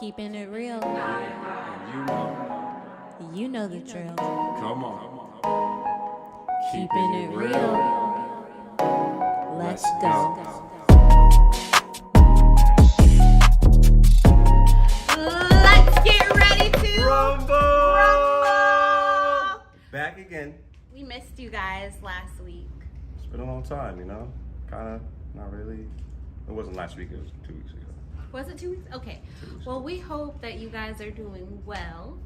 Keeping it real. You know. You know the drill. Come on. Keeping it real. Let's go. Let's get ready to Rumble! Back again. We missed you guys last week. It's been a long time, you know? Kind of, not really. It wasn't last week, it was 2 weeks ago. Was it 2 weeks? Okay. 2 weeks Well, ago. we hope that you guys are doing well.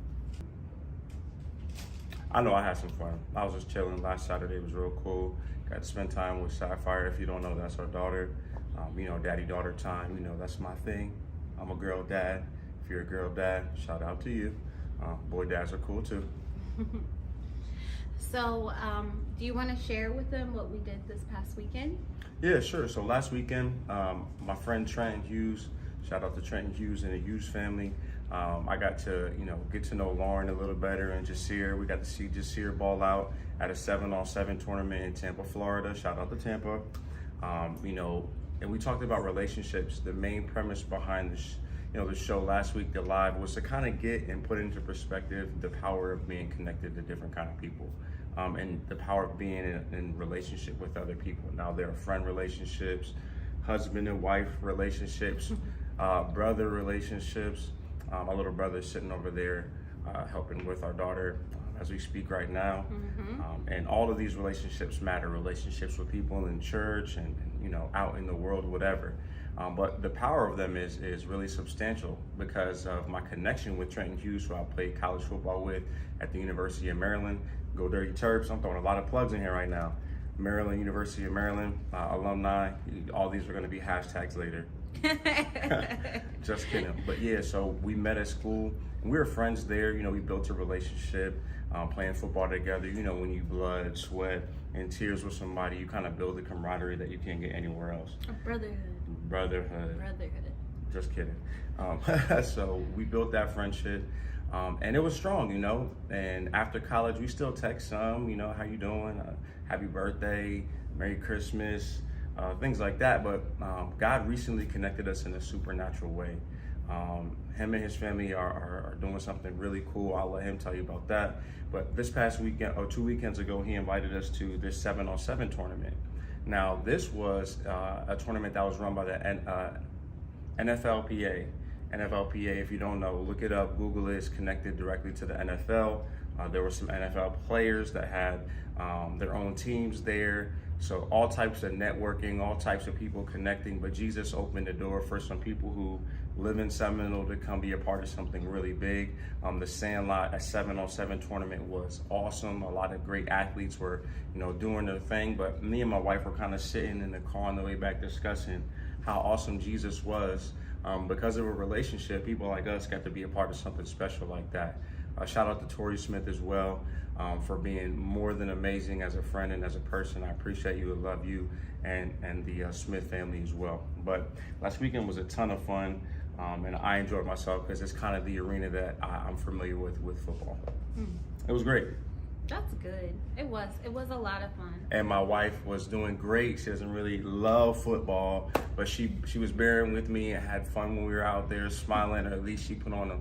I know I had some fun. I was just chilling. Last Saturday was real cool. Got to spend time with Sapphire. If you don't know, that's our daughter. Daddy-daughter time. You know, that's my thing. I'm a girl dad. If you're a girl dad, shout out to you. Boy dads are cool too. So, do you want to share with them what we did this past weekend? Yeah, sure. So last weekend, my friend Trenton Hughes, shout out to Trenton Hughes and the Hughes family. I got to, get to know Lauren a little better and Jasir. We got to see Jasir ball out at a 7-on-7 tournament in Tampa, Florida. Shout out to Tampa. And we talked about relationships. The main premise behind the show last week, the live, was to kind of get and put into perspective the power of being connected to different kind of people. And the power of being in relationship with other people. Now, there are friend relationships, husband and wife relationships, brother relationships. My little brother is sitting over there helping with our daughter as we speak right now. And all of these relationships matter. Relationships with people in church and out in the world, whatever. But the power of them is really substantial because of my connection with Trenton Hughes, who I played college football with at the University of Maryland. Go Dirty Terps. I'm throwing a lot of plugs in here right now. Maryland, University of Maryland, alumni. All these are going to be hashtags later. Just kidding. But yeah, so we met at school and we were friends there. We built a relationship, playing football together. When you blood, sweat, and tears with somebody, you kind of build a camaraderie that you can't get anywhere else. Brotherhood. Just kidding. So we built that friendship. And it was strong, and after college, we still text some, how you doing? Happy birthday, Merry Christmas, things like that. But God recently connected us in a supernatural way. Him and his family are doing something really cool. I'll let him tell you about that. But this past weekend, or 2 weekends ago, he invited us to this 7-on-7 tournament. Now, this was a tournament that was run by the NFLPA. NFLPA, if you don't know, look it up, Google it. It's connected directly to the NFL. There were some NFL players that had their own teams there. So all types of networking, all types of people connecting. But Jesus opened the door for some people who live in Seminole to come be a part of something really big. The Sandlot, a 7-on-7 tournament, was awesome. A lot of great athletes were, doing their thing. But me and my wife were kind of sitting in the car on the way back discussing how awesome Jesus was. Because of a relationship, people like us got to be a part of something special like that. Shout out to Tori Smith as well for being more than amazing as a friend and as a person. I appreciate you and love you and the Smith family as well. But last weekend was a ton of fun, and I enjoyed myself because it's kind of the arena that I'm familiar with football. It was great. That's good. It was a lot of fun. And my wife was doing great. She doesn't really love football, but she was bearing with me and had fun when we were out there smiling, or at least she put on a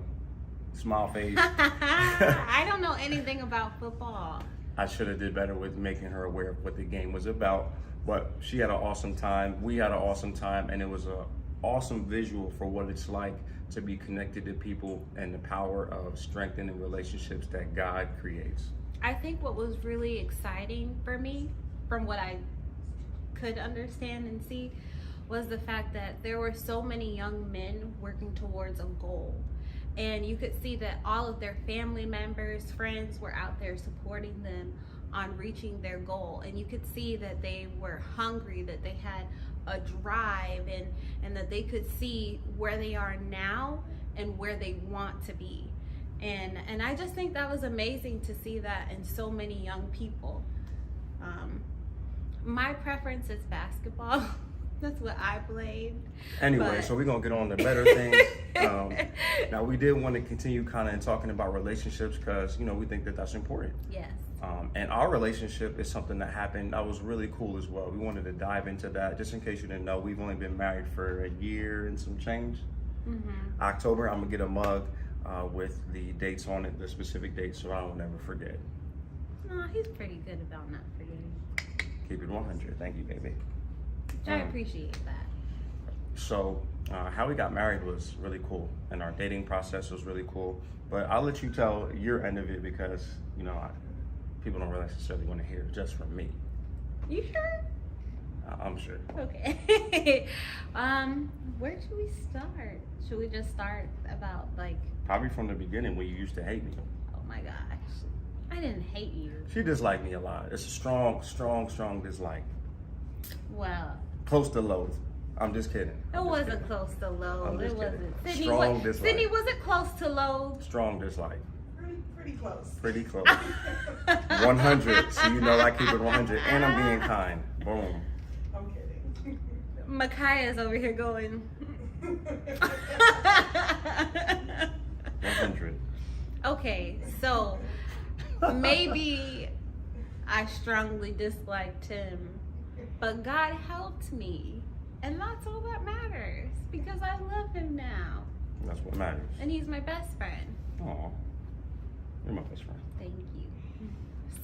smile face. I don't know anything about football. I should have did better with making her aware of what the game was about, but she had an awesome time. We had an awesome time, and it was an awesome visual for what it's like to be connected to people and the power of strengthening relationships that God creates. I think what was really exciting for me, from what I could understand and see, was the fact that there were so many young men working towards a goal. And you could see that all of their family members, friends were out there supporting them on reaching their goal. And you could see that they were hungry, that they had a drive, and that they could see where they are now and where they want to be. And I just think that was amazing to see that in so many young people. My preference is basketball. That's what I played. Anyway, so we're going to get on to better things. Now, we did want to continue kind of talking about relationships because, we think that that's important. Yes. And our relationship is something that happened that was really cool as well. We wanted to dive into that. Just in case you didn't know, we've only been married for a year and some change. October, I'm gonna get a mug with the dates on it, the specific dates, so I will never forget. No, he's pretty good about not forgetting. Keep it 100. Thank you, baby. I appreciate that. So, how we got married was really cool, and our dating process was really cool. But I'll let you tell your end of it because, you know, people don't really necessarily want to hear it just from me. You sure? I'm sure. Okay. Where should we start? Should we just start about like? Probably from the beginning when you used to hate me. Oh my gosh, I didn't hate you. She disliked me a lot. It's a strong dislike. Well, Close to loathe. I'm just kidding. it wasn't close to I'm loathe. just It kidding. wasn't. Sydney, Strong dislike. Sydney, was it close to loathe? Strong dislike. Pretty close. Pretty close. 100. So you know I keep it 100, and I'm being kind. Boom. I'm kidding. Makaya's over here going. 100. Okay, so maybe I strongly disliked him, but God helped me, and that's all that matters because I love him now, That's what matters. and he's my best friend. Aw. You're my best friend. Thank you.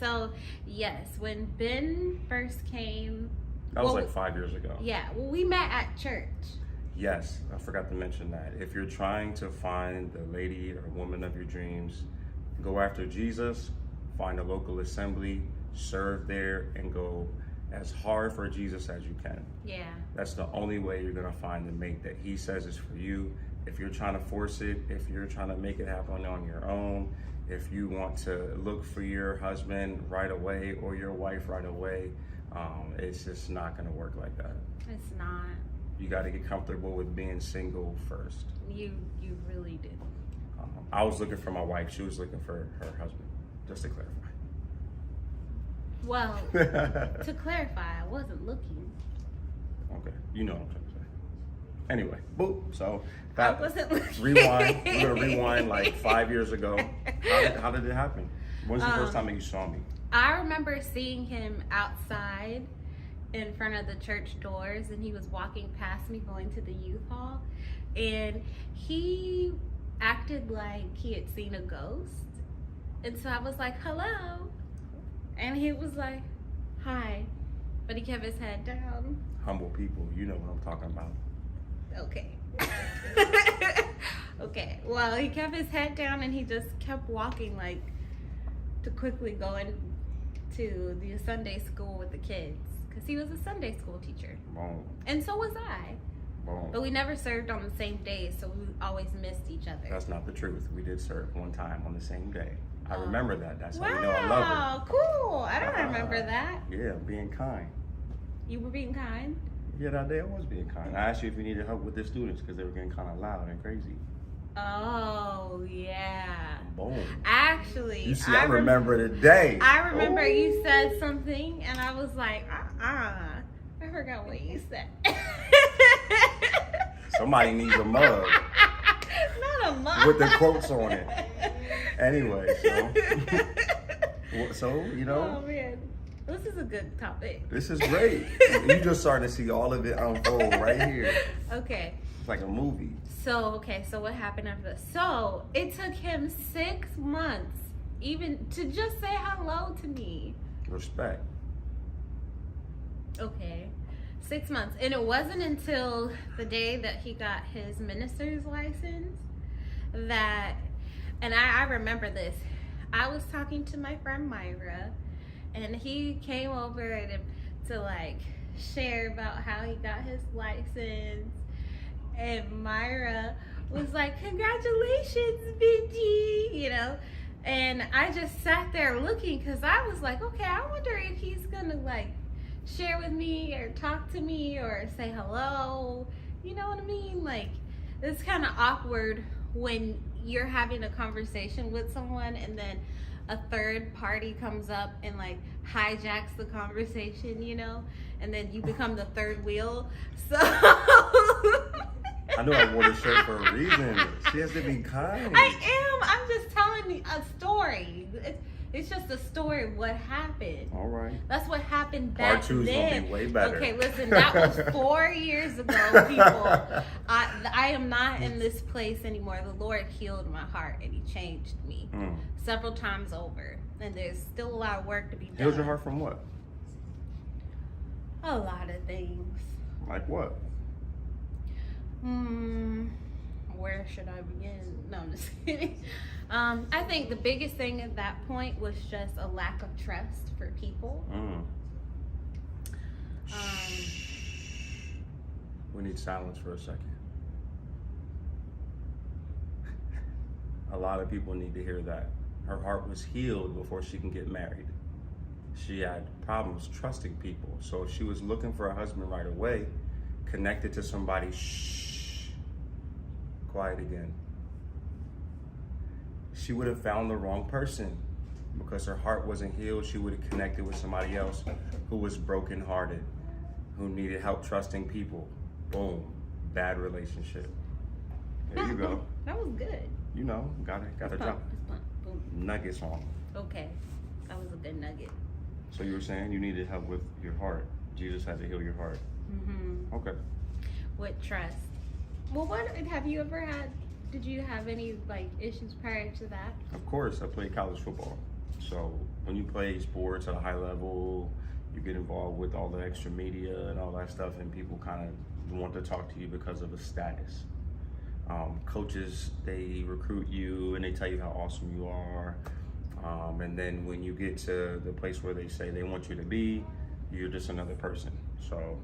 So yes, when Ben first came, That was well, like 5 years ago. yeah, well, we met at church. Yes, I forgot to mention that. If you're trying to find the lady or woman of your dreams, go after Jesus, find a local assembly, serve there, and go as hard for Jesus as you can. Yeah. That's the only way you're gonna find the mate that he says is for you. If you're trying to force it, if you're trying to make it happen on your own, if you want to look for your husband right away or your wife right away, it's just not gonna work like that. It's not. You got to get comfortable with being single first. You really did. I was looking for my wife. She was looking for her husband, just to Well, clarify. to clarify, I wasn't looking. Okay, you know what I'm trying to say. Anyway, boop. So I that wasn't looking. rewind. We're gonna rewind like 5 years ago. How did it happen? When's the first time that you saw me? I remember seeing him outside in front of the church doors, and he was walking past me going to the youth hall, and he acted like he had seen a ghost, and so I was like, hello, and he was like, hi, but he kept his head down. Humble people, you know what I'm talking about. Okay. Okay, well, he kept his head down and he just kept walking, like, to quickly go into the Sunday school with the kids, because he was a Sunday school teacher, Boom, and so was I, but boom. we never served on the same day, so we always missed each other. That's not the truth. We did serve one time on the same day. I Oh. remember that. That's how Wow, you know I love her. cool. I don't remember that. Yeah, being kind. You were being kind. Yeah, that day I was being kind. I asked you if you needed help with the students because they were getting kind of loud and crazy. Oh, yeah. Boom. Actually, You see, I remember the day. I remember Ooh. you said something, and I was like, I forgot what you said. Somebody needs a mug Not a mug. with the quotes on it. Anyway, so you know, Oh man, this is a good topic. this is great. You just starting to see all of it unfold right here. Okay, It's like a movie. so what happened after this? So it took him 6 months even to just say hello to me. Respect. Okay, 6 months, and it wasn't until the day that he got his minister's license that, and I remember this. I was talking to my friend Myra, and he came over to like share about how he got his license, and Myra was like, "Congratulations, Benji," you know. And I just sat there looking because I was like, okay, I wonder if he's gonna like share with me or talk to me or say hello. You know what I mean? Like, it's kind of awkward when you're having a conversation with someone and then a third party comes up and like hijacks the conversation, you know, and then you become the third wheel. So I know I wore the shirt for a reason. She has to be kind. I am. I'm just telling a story. It's just a story of what happened. All right. That's what happened back Part 2's then. gonna be way better. Okay, listen, that was 4 years ago, people. I am not in this place anymore. The Lord healed my heart and He changed me several times over. And there's still a lot of work to be done. Healed your heart from what? A lot of things. Like what? Where should I begin? No, I'm just kidding. I think the biggest thing at that point was just a lack of trust for people. We need silence for a second. A lot of people need to hear that. Her heart was healed before she can get married. She had problems trusting people. So if she was looking for a husband right away, connected to somebody, quiet again. She would have found the wrong person because her heart wasn't healed. She would have connected with somebody else who was brokenhearted, who needed help trusting people. Boom, bad relationship. There you go. That was good. You know, gotta drop Boom. nuggets on. Okay, that was a good nugget. So you were saying you needed help with your heart. Jesus had to heal your heart. Okay. With trust. Well, what have you ever had? Did you have any like issues prior to that? Of course, I played college football. So when you play sports at a high level, you get involved with all the extra media and all that stuff, and people kind of want to talk to you because of a status. Coaches, they recruit you and they tell you how awesome you are. And then when you get to the place where they say they want you to be, you're just another person. So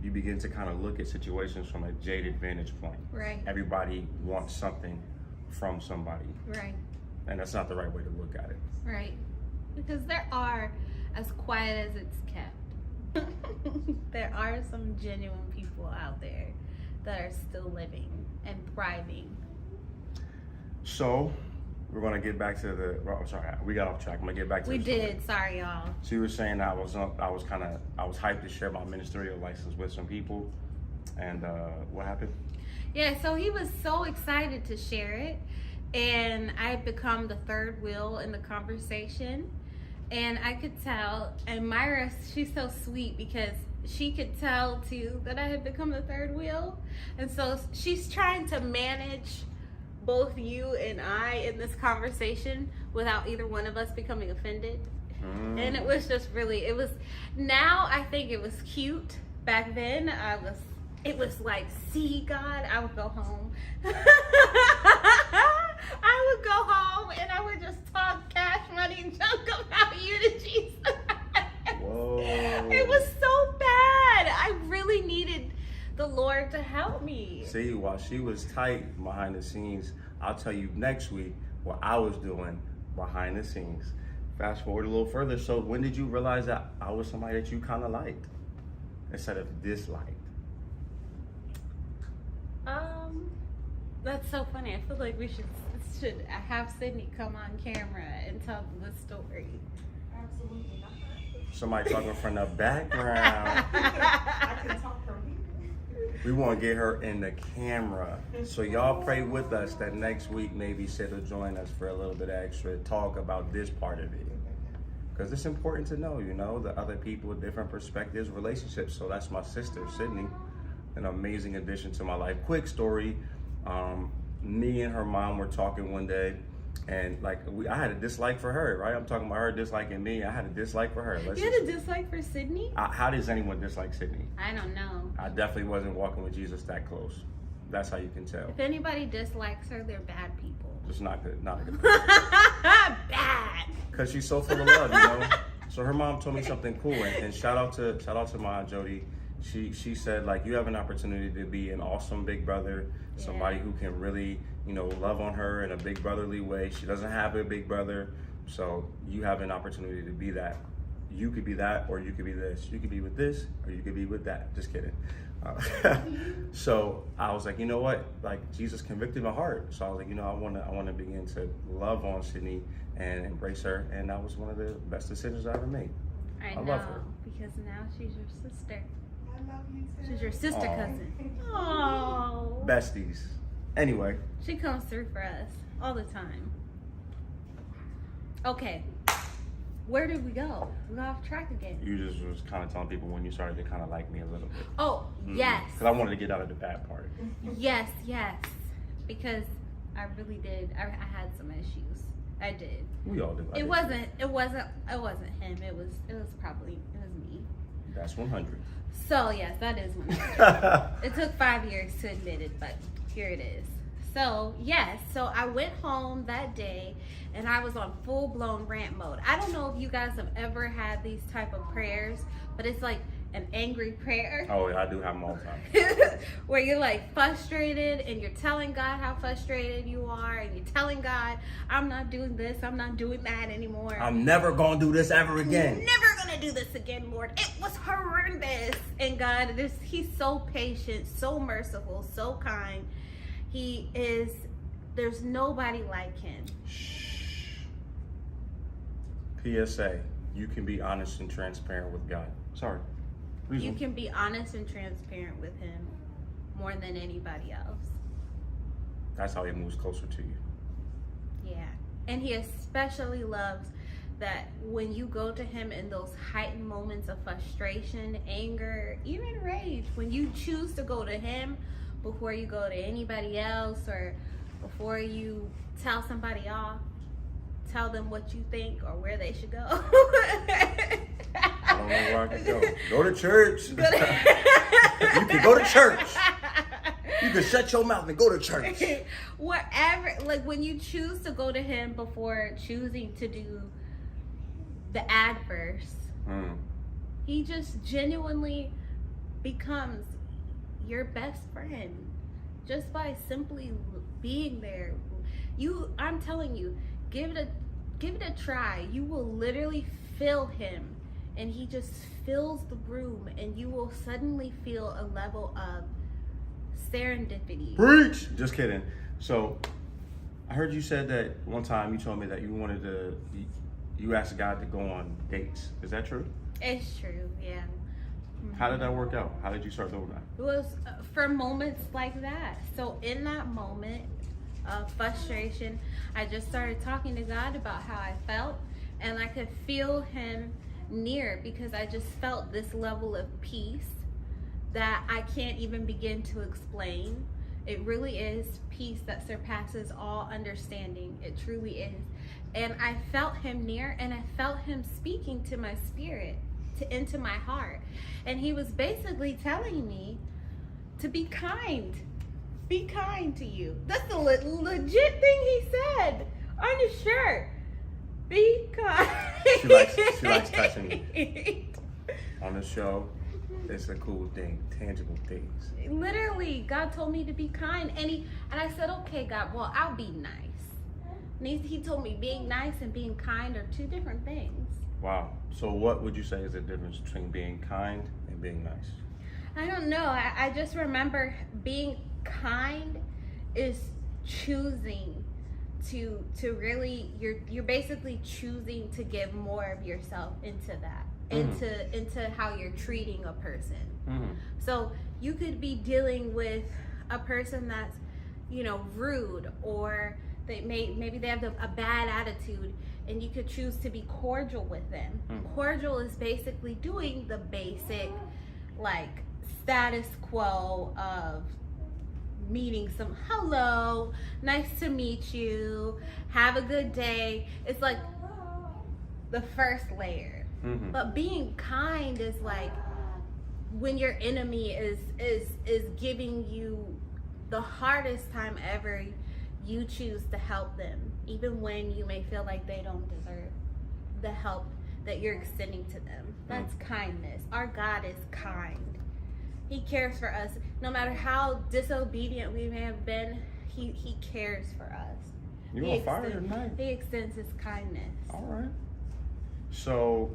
you begin to kind of look at situations from a jaded vantage point. Right. Everybody wants something from somebody. Right. And that's not the right way to look at it. Right. Because there are, as quiet as it's kept, there are some genuine people out there that are still living and thriving. So we're gonna get back to the. Oh, sorry, we got off track. I'm gonna get back to. We the story. did. Sorry, y'all. So you were saying I was hyped to share my ministerial license with some people, and what happened? Yeah, so he was so excited to share it, and I had become the third wheel in the conversation, and I could tell. And Myra, she's so sweet because she could tell too that I had become the third wheel, and so she's trying to manage both you and I in this conversation without either one of us becoming offended. And it was just really, now I think it was cute. Back then it was like, see God, I would go home. I would go home and I would just talk cash money and junk about you to Jesus. Whoa. It was so bad. I really needed the Lord to help me. See, while she was tight behind the scenes, I'll tell you next week what I was doing behind the scenes. Fast forward a little further. So when did you realize that I was somebody that you kind of liked instead of disliked? That's so funny. I feel like we should have Sydney come on camera and tell the story. Absolutely not. Somebody talking from the background. I can talk from here. We want to get her in the camera. So y'all pray with us that next week maybe Sid will join us for a little bit of extra talk about this part of it. Because it's important to know, the other people with different perspectives, relationships. So that's my sister, Sydney, an amazing addition to my life. Quick story. Me and her mom were talking one day, and I had a dislike for her, right? I'm talking about her disliking me. I had a dislike for her. You had a dislike for Sydney? How does anyone dislike Sydney? I don't know. I definitely wasn't walking with Jesus that close. That's how you can tell. If anybody dislikes her, they're bad people. Just not good, not a good. Bad. Because she's so full of love, So her mom told me something cool, and shout out to my Aunt Jody. She said, you have an opportunity to be an awesome big brother, somebody who can really, love on her in a big brotherly way. She doesn't have a big brother, so you have an opportunity to be that. You could be that, or you could be this. You could be with this, or you could be with that. Just kidding. So I was like, you know what? Jesus convicted my heart. So I was like, I want to begin to love on Sydney and embrace her, and that was one of the best decisions I ever made. I love know, her. because now she's your sister. I love you too. She's your sister Aw. cousin. Oh. Besties. Anyway. She comes through for us all the time. Okay. where did we go? We got off track again. You just was kind of telling people when you started to kind of like me a little bit. Oh, yes. Because I wanted to get out of the bad part. Yes, yes. Because I really did. I had some issues. I did. We all do. It wasn't him. It was me. That's 100. So yes, that is one. It took 5 years to admit it, but here it is. So yes, so I went home that day and I was on full blown rant mode. I don't know if you guys have ever had these type of prayers, but it's like an angry prayer. Oh, yeah, I do have them all the time. Where you're like frustrated and you're telling God how frustrated you are and you're telling God, I'm not doing this, I'm not doing that anymore. I'm never going to do this ever again. Never gonna do this again, Lord. It was horrendous. And God, he's so patient, so merciful, so kind. He is, there's nobody like him. PSA, you can be honest and transparent with God. Sorry. Please You don't. can be honest and transparent with him more than anybody else. That's how he moves closer to you. Yeah. And he especially loves that when you go to him in those heightened moments of frustration, anger, even rage, when you choose to go to him before you go to anybody else or before you tell somebody off, tell them what you think or where they should go. I don't know where I could go. Go to church. You can go to church. You can shut your mouth and go to church. Whatever, like when you choose to go to him before choosing to do the adverse, he just genuinely becomes your best friend just by simply being there. I'm telling you, give it a try. You will literally feel him and he just fills the room and you will suddenly feel a level of serendipity. Preach. Just kidding. So I heard you said that one time you told me that you asked God to go on dates. Is that true? It's true, yeah. How did that work out? How did you start doing that? It was for moments like that. So in that moment of frustration, I just started talking to God about how I felt, and I could feel him near because I just felt this level of peace that I can't even begin to explain. It really is peace that surpasses all understanding. It truly is. And I felt him near, and I felt him speaking to my spirit, into my heart. And he was basically telling me to be kind. Be kind to you. That's the legit thing he said on his shirt. Be kind. She likes touching me. On the show, it's a cool thing, tangible things. Literally, God told me to be kind, and I said, okay, God, well, I'll be nice. And he told me being nice and being kind are two different things. Wow. So what would you say is the difference between being kind and being nice? I don't know. I just remember being kind is choosing to really, you're basically choosing to give more of yourself into that, into how you're treating a person. So you could be dealing with a person that's, rude, or maybe they have a bad attitude, and you could choose to be cordial with them. Cordial is basically doing the basic, like, status quo of meeting some hello, nice to meet you, have a good day. It's like the first layer. But being kind is like when your enemy is giving you the hardest time ever, you choose to help them, even when you may feel like they don't deserve the help that you're extending to them. That's kindness. Our God is kind. He cares for us. No matter how disobedient we may have been, he cares for us. You on fire tonight. He extends his kindness. All right. So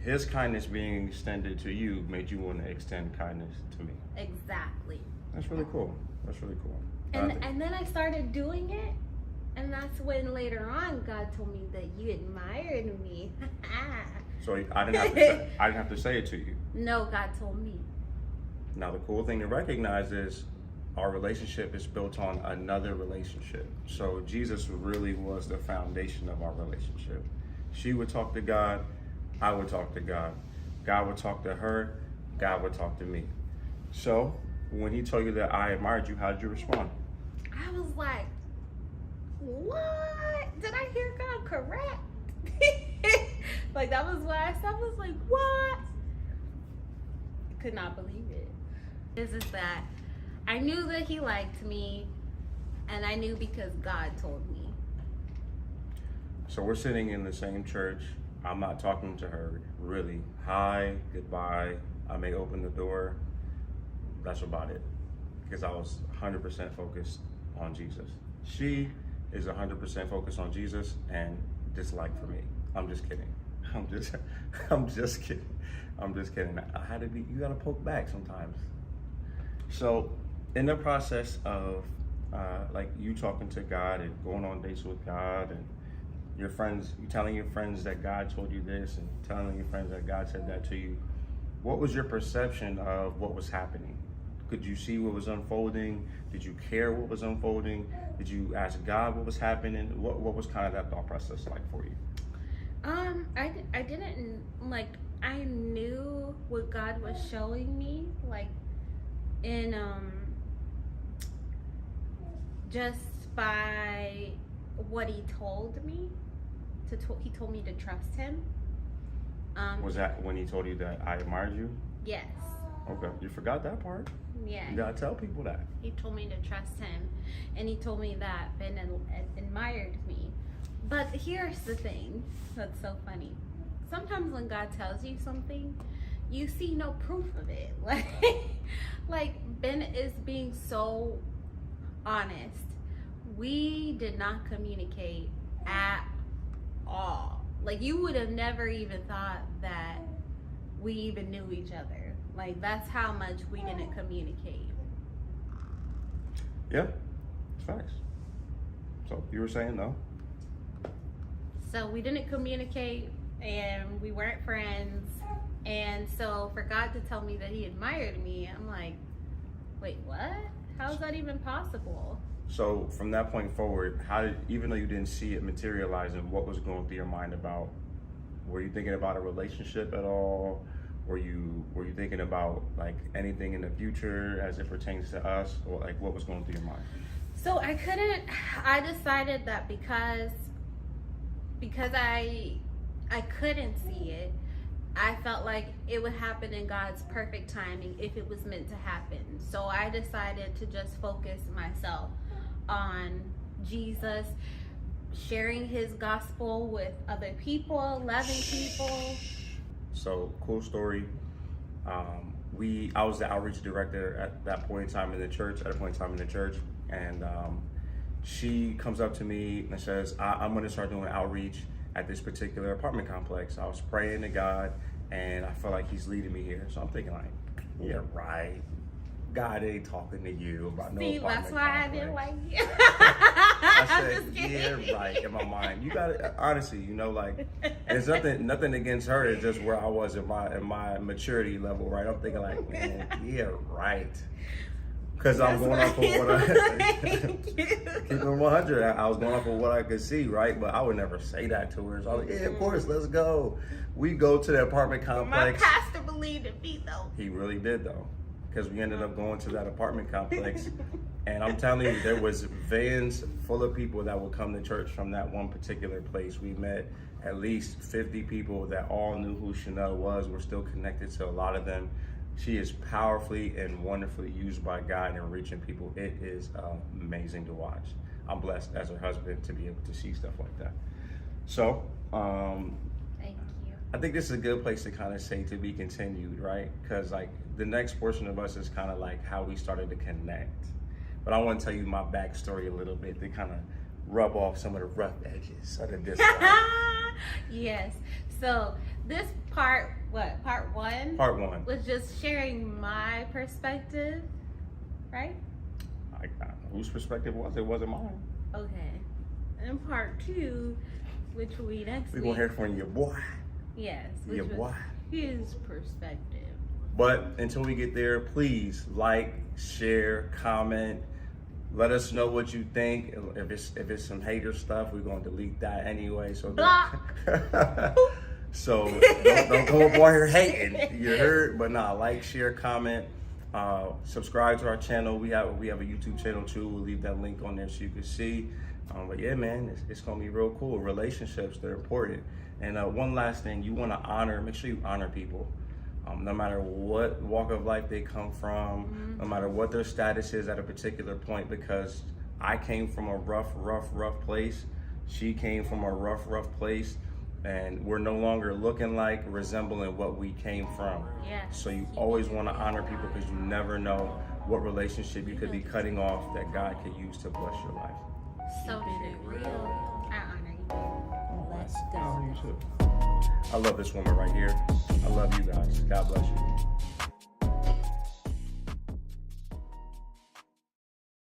his kindness being extended to you made you want to extend kindness to me. Exactly. That's really cool. That's really cool. And then I started doing it, and that's when later on God told me that you admired me. So I didn't have to say it to you. No, God told me. Now the cool thing to recognize is our relationship is built on another relationship. So Jesus really was the foundation of our relationship. She would talk to God, I would talk to God. God would talk to her, God would talk to me. So when he told you that I admired you, how did you respond? I was like, what? Did I hear God correct? Like, that was what I said. I was like, what? Could not believe it. This is that I knew that he liked me, and I knew because God told me. So we're sitting in the same church. I'm not talking to her really. Hi, goodbye. I may open the door. That's about it. Because I was 100% focused on Jesus. She is 100% focused on Jesus and dislike for me. I'm just kidding. I'm just kidding. I'm just kidding. I had to be, you gotta poke back sometimes. So in the process of like you talking to God and going on dates with God and your friends, you telling your friends that God told you this and telling your friends that God said that to you, what was your perception of what was happening? Could you see what was unfolding? Did you care what was unfolding? Did you ask God what was happening? What was kind of that thought process like for you? I didn't, like, I knew what God was showing me, like, in, just by what he told me. He told me to trust him. Was that when he told you that I admired you? Yes. Okay, you forgot that part. Yeah. You gotta tell people that. He told me to trust him, and he told me that Ben admired me. But here's the thing that's so funny. Sometimes when God tells you something, you see no proof of it. Like Ben is being so honest. We did not communicate at all. Like, you would have never even thought that we even knew each other. Like, that's how much we didn't communicate. Yeah, it's facts. So you were saying no? So we didn't communicate, and we weren't friends. And so for God to tell me that he admired me, I'm like, wait, what? How is that even possible? So from that point forward, how did, even though you didn't see it materializing, what was going through your mind about? Were you thinking about a relationship at all? Were you thinking about like anything in the future as it pertains to us, or like what was going through your mind? So I decided that because I couldn't see it, I felt like it would happen in God's perfect timing if it was meant to happen. So I decided to just focus myself on Jesus, sharing his gospel with other people, loving people. So cool story. I was the outreach director at that point in time in the church, and she comes up to me and says, I'm going to start doing outreach at this particular apartment complex. I was praying to God, and I felt like he's leading me here. So I'm thinking like, yeah, right. God ain't talking to you about no apartment That's why complex. I didn't like you. I I'm said, just kidding. yeah, right, in my mind. You got to, honestly, you know, like, there's nothing against her. It's just where I was in my maturity level, right? I'm thinking like, man, yeah, right. Because I'm going off of what I, keep it 100, I was going off of what I could see, right? But I would never say that to her. So I was like, yeah, of course, let's go. We go to the apartment complex. My pastor believed in me though. He really did though. Because we ended up going to that apartment complex, and I'm telling you, there was vans full of people that would come to church from that one particular place. We met at least 50 people that all knew who Chanel was. We're still connected to a lot of them. She is powerfully and wonderfully used by God in reaching people. It is amazing to watch. I'm blessed as her husband to be able to see stuff like that. So, Thank you. I think this is a good place to kind of say to be continued, right? Because like the next portion of us is kind of like how we started to connect. But I want to tell you my backstory a little bit to kind of rub off some of the rough edges of the dislike. Yes. So this part one? Part one. Was just sharing my perspective, right? Whose perspective was it? It wasn't mine. Okay. And part two, which we next We week. gonna hear from your boy. Yes. Which Your was boy. his perspective. But until we get there, please like, share, comment, Let us know what you think. If it's some hater stuff, we're gonna delete that anyway. So Block. so don't go up on here hating. You heard? But nah, like, share, comment, subscribe to our channel. We have a YouTube channel too. We'll leave that link on there so you can see. But yeah, man, it's gonna be real cool. Relationships, they're important. And one last thing, you want to make sure you honor people. No matter what walk of life they come from, no matter what their status is at a particular point, because I came from a rough place. She came from a rough place, and we're no longer looking like, resembling what we came from. Yes. So you always want to honor people because you never know what relationship you could be cutting off that God could use to bless your life. So true. I honor you. Let's Oh, go. you too. I love this woman right here. I love you guys. God bless you.